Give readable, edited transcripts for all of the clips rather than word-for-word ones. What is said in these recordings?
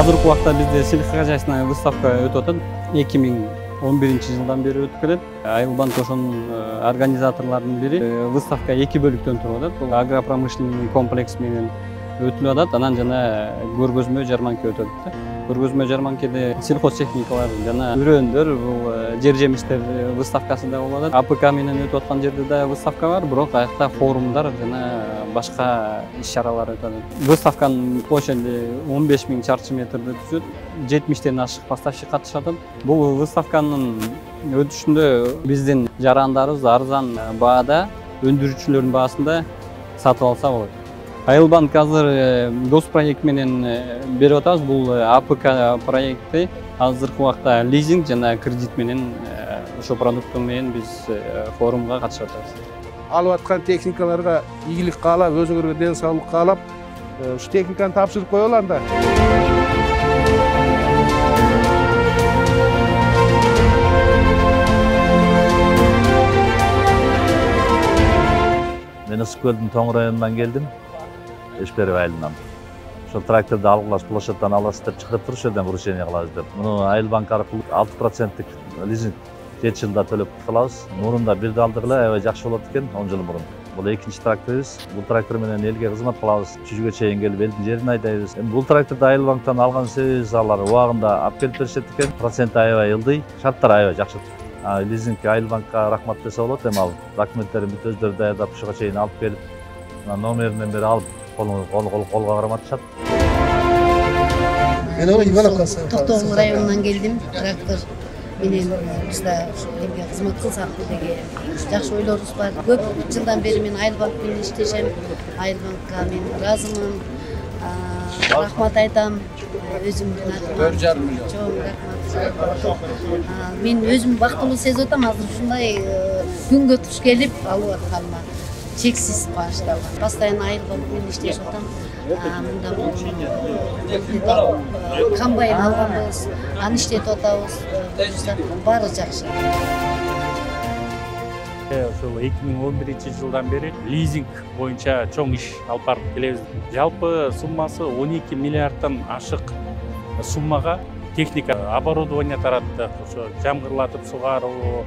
Азыркы убакта бизде сельскохозяйственная выставка өтүп атат. 2011 жылдан бери өтүп келет. Айылбанк ошонун организаторлорунун бири. Выставка 2 бөлүктөн туруп атат. Бул агропромышленный комплекс менен өтүлүп атат. Анан жана көргөзмө жарманка өтүп атат. Көргөзмө жарманкеде сельхозтехникалар жана үрөөндөр, бул жер жемиштер выставкасы да болуп атат. АПК менен өтүп аткан жерде да выставка бар, бирок аякта форумдар жана башка иш-чаралар өтүп атат. Выставканын площади 15 000 чарчы метрди түзөт. 70тен ашык поставщик катышат. Бул выставканын өтүшүндө биздин жарандарыбыз арзан баада, өндүрүүчүлөрдүн баасында сатып алса болот. Айылбанк азыр дос проект менен берип атабыз. Бул АПК проекти азыркы убакта лизинг жана кредит менен ошо продукт менен биз форумга катышып атабыз. Алып аткан техникаларга ийгилик каалап, өзүңөргө ден соолук каалап, ушу техниканы тапшырып коелу анда. Мен Ысыкөлдүн Тоң районунан келдим. Эшберов айылынан. Ошол тракторду алгылаш площадьтан аласыз деп чыгарып туруш жерден вручение кылабыз деп. Муну Айылбанк аркылуу 6%-тик лизинг 7 жылда төлөп кылабыз. Мурунда бирди алдык эле, аябай жакшы болот экен 10 жыл мурун. Бул экинчи тракторубуз. Бул трактор менен элге кызмат кылабыз. Чүжүгө чейин келип элдин жерин айдайбыз. Бул тракторду Айылбанктан алган себебибиз алар убагында алып келип беришет экен. Проценти аябай ылдый, шарттар аябай жакшы. Лизинг Айылбанкка рахмат десе болот. Эми ал документтерин бүт өздөрү даярдап ушуга чейин алып келип, номеринен бери алып колго карматышат. Токтогул районунан келдим. Трактор менен биз да элге кызмат кылсак деген жакшы ойлорубуз бар. Көп жылдан бери мен Айылбанк менен иштешем. Айылбанкка мен ыраазымын. Рахмат айтам. Өзүмдүн атыман. 4,5 миллион. Чоң рахмат. Мен өзүм бактылуу сезип атам. Азыр ушундай күнгө туш келип алып атканыма чексиз кубанычтамын. Постоянно Айылбанк менен иштешип атам. Мында комбайн алганбыз, аны иштетип атабыз. Баары жакшы. Ошол 2011 жылдан бери лизинг боюнча чоң иш алып барып келебиз. Жалпы суммасы 12 миллиардтан ашык суммага техника, оборудование тараттык. Ошо жамгырлатып сугаруу,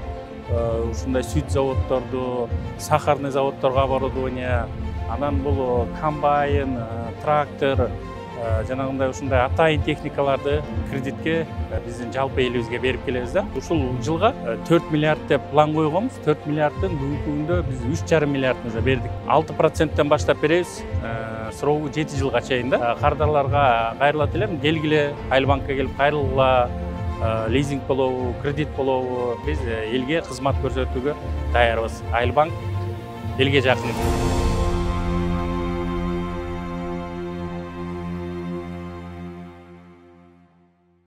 ушундай сүт заводдорду, сахарный заводдорго оборудование, анан бул комбайн, трактор, жанагындай ушундай атайын техникаларды кредитке биздин жалпы элибизге берип келебиз да. Ушул жылга 4 миллиард деп план койгонбуз. 4 миллиардтын бүгүнкү күндө биз 3,5 миллиардты бердик. 6%-тен баштап беребиз. Сроогу 7 жылга чейин да. Кардарларга кайрылат элем, келгиле Айылбанкка келип кайрылгыла, лизинг болобу, кредит болобу, биз элге кызмат көрсөтүүгө даярбыз. Айылбанк элге жакын.